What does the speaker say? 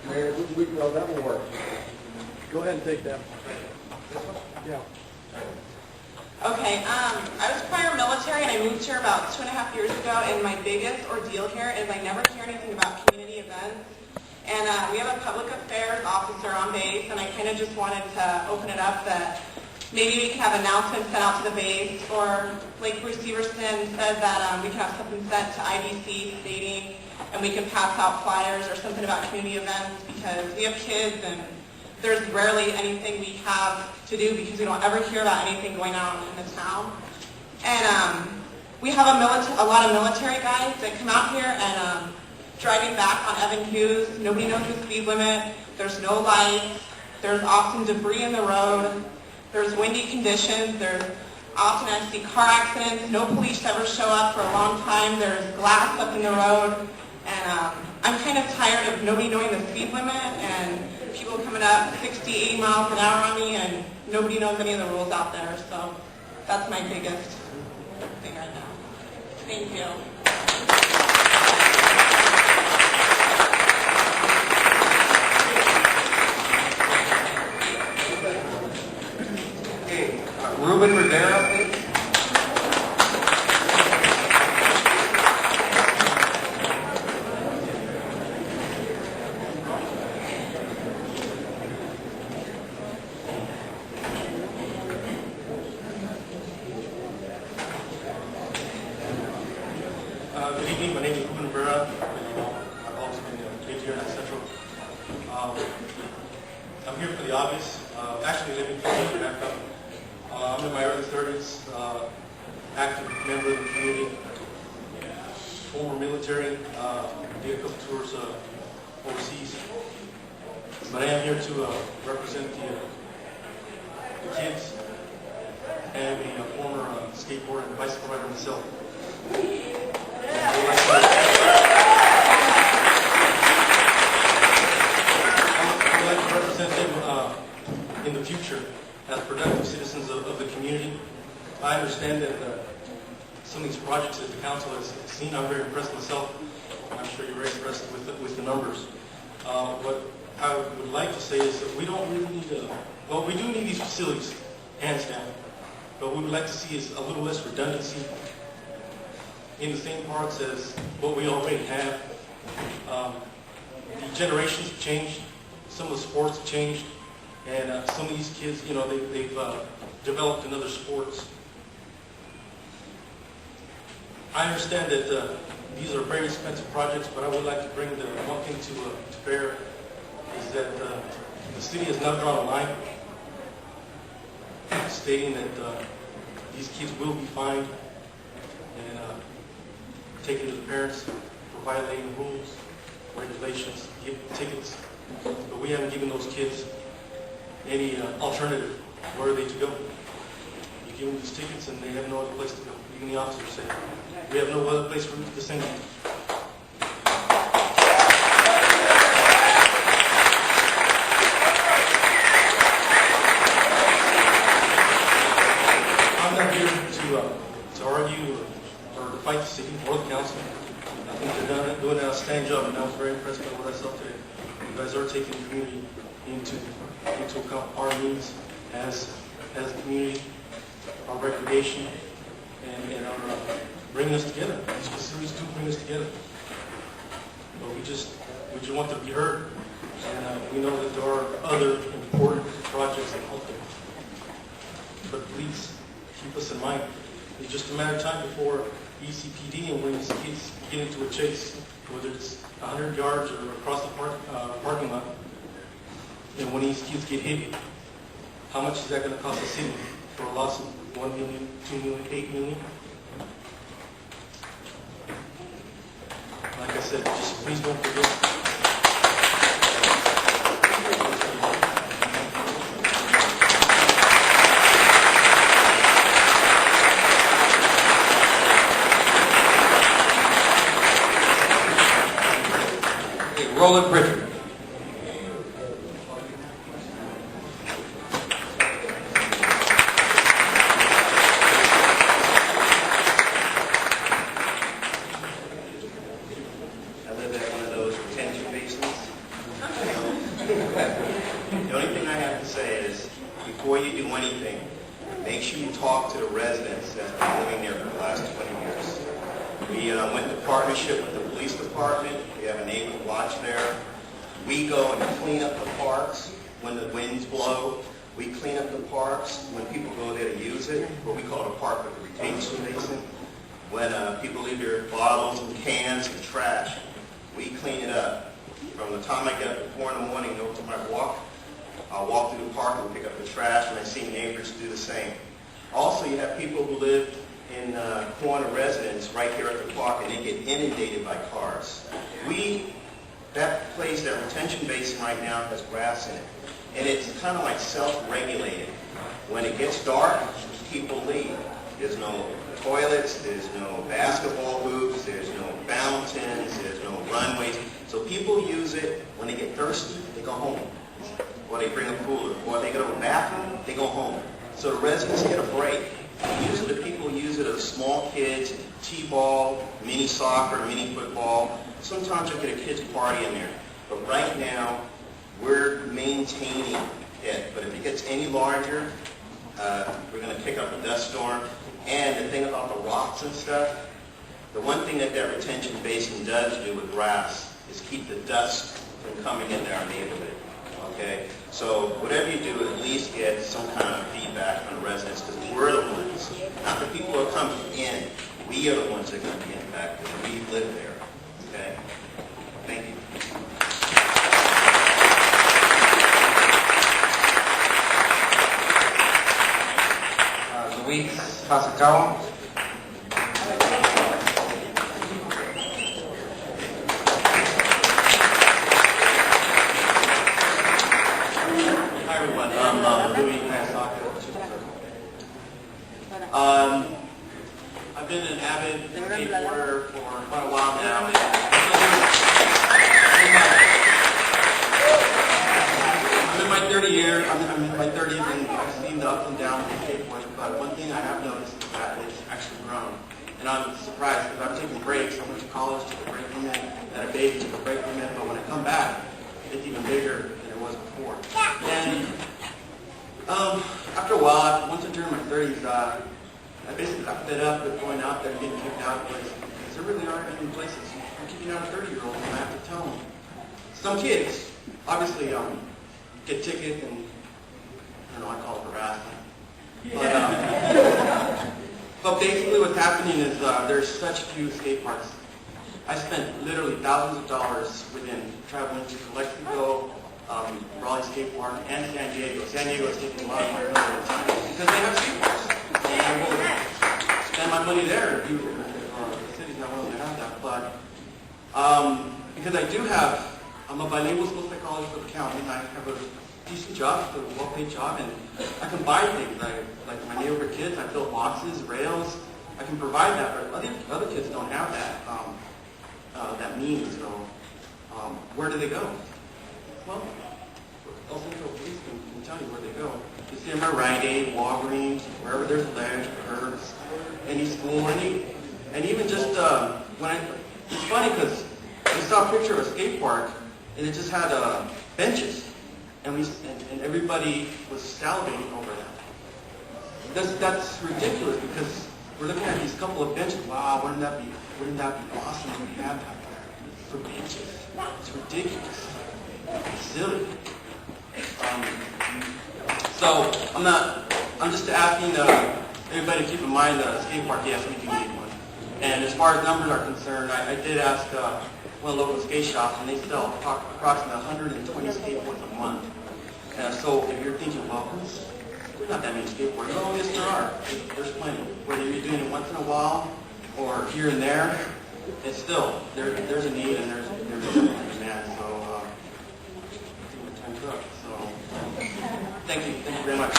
Mayor, well, that will work. Go ahead and take that. Yeah. Okay, I was prior military and I moved here about 2.5 years ago, and my biggest ordeal here is I never hear anything about community events. And we have a public affairs officer on base, and I kind of just wanted to open it up that maybe we can have announcements sent out to the base, or like Bruce Severson said that we can have something sent to IDC stating, and we can pass out flyers or something about community events, because we have kids and there's rarely anything we have to do because we don't ever hear about anything going on in the town. And we have a lot of military guys that come out here and driving back on Evan Hughes, nobody knows the speed limit, there's no lights, there's often debris in the road, there's windy conditions, there's often I see car accidents, no police ever show up for a long time, there's glass up in the road, and I'm kind of tired of nobody knowing the speed limit and people coming up 60, 80 miles an hour on me, and nobody knows any of the rules out there. So that's my biggest thing right now. Thank you. Okay, Ruben Rodero, please. Good evening. My name is Ruben Rivera. I've always been a kid here at Centro. I'm here for the obvious. Actually living for backup. I'm in my early 30s, active member of the community, former military, did a couple tours overseas. But I am here to represent the kids and a former skateboarder and bicycle rider myself. I would like to represent them in the future as productive citizens of the community. I understand that some of these projects that the council has seen, I'm very impressed myself. I'm sure you're very impressed with the numbers. What I would like to say is that we don't really need well, we do need these facilities, hands down. But what we would like to see is a little less redundancy in the same parts as what we already have. The generations have changed, some of the sports have changed, and some of these kids, you know, they've developed in other sports. I understand that these are very expensive projects, but I would like to bring the one thing to bear is that the city has not drawn a line stating that these kids will be fined and taken to the parents for violating rules, regulations, give tickets. But we haven't given those kids any alternative. Where are they to go? You give them these tickets and they have no other place to go. Even the officers say, we have no other place for them to send them. I'm not here to argue or to fight the city or the council. I think they're doing an outstanding job, and I was very impressed by what I saw today. You guys are taking the community into account our needs as a community, our recreation, and our bringing us together. These facilities do bring us together. But we just want to be heard, and we know that there are other important projects out there. But please keep us in mind. It's just a matter of time before ECPD and when these kids get into a chase, whether it's 100 yards or across the parking lot, and when these kids get hit, how much is that going to cost the city for a loss of $1 million, $2 million, $8 million? Like I said, just please don't forget. Roland Bridger. I live at one of those before you do anything, make sure you talk to the residents that have been living there for the last 20 years. We went into partnership with the police department. We have a neighbor watch there. We go and clean up the parks when the winds blow. We clean up the parks when people go there to use it, what we call a park with a retention basin. When people leave their bottles and cans and trash, we clean it up. From the time I get up at 4 in the morning and go to my walk, I'll walk through the park and pick up the trash, and I see neighbors do the same. Also, you have people who live in corner residence right here at the park, and they get inundated by cars. That place, that retention basin right now has grass in it, and it's kind of like self-regulated. When it gets dark, people leave. There's no toilets, there's no basketball hoops, there's no fountains, there's no runways. So people use it when they get thirsty, they go home. Or they bring a cooler. Or they go to the bathroom, they go home. So the residents get a break. Usually the people use it as small kids, t-ball, mini soccer, mini football. Sometimes you'll get a kids party in there. But right now, we're maintaining it. But if it gets any larger, we're going to kick up a dust storm. And the thing about the rocks and stuff, the one thing that retention basin does do with grass is keep the dust from coming into our neighborhood. Okay? So whatever you do, at least get some kind of feedback from the residents, because we're the ones, not the people who are coming in. We are the ones that are going to be impacted. We live there. Okay? Thank you. Luis Hasakawa. Hi everyone, I'm Louis Hasakawa. I've been an avid skateboarder for quite a while now. I'm in my 30 years. I'm in my 30s, and I've seen the ups and downs of skateboarding. But one thing I have noticed is that it's actually grown. And I'm surprised because I'm taking breaks. I went to college, took a break from it, had a baby, took a break from it. But when I come back, it's even bigger than it was before. And after a while, once I turned my 30s, I basically got fed up with going out there and getting kicked out of places. Because there really aren't any places. I'm kicking out a 30-year-old, and I have to tell them. Some kids, obviously, get tickets, and I don't know, I call it harassment. But basically what's happening is there's such few skate parks. I spent literally thousands of dollars within traveling to Calexico, Raleigh Skate Park, and San Diego. San Diego is taking a lot of my money at the time because they have skate parks. And I will spend my money there if the city's not willing to have that. But because I'm a bilingual school psychologist for the county, and I have a decent job, a well-paid job, and I can buy things. Like my neighborhood kids, I build boxes, rails. I can provide that, but other kids don't have that means. So where do they go? Well, El Centro Police can tell you where they go. You see them at Rite Aid, Walgreens, wherever there's ledge, curbs, any school, and even just it's funny because we saw a picture of a skate park, and it just had benches. And everybody was salivating over that. That's ridiculous because we're looking at these couple of benches. Wow, wouldn't that be awesome if we had that for benches? It's ridiculous. It's silly. So I'm just asking everybody to keep in mind the skate park. Yes, we do need one. And as far as numbers are concerned, I did ask one of the local skate shops, and they sell approximately 120 skateboards a month. So if you're thinking, well, there's not that many skateboarders. Oh, yes, there are. There's plenty. Whether you're doing it once in a while or here and there, it's still, there's a need and there's a demand. So, I think my time's up. So, thank you very much.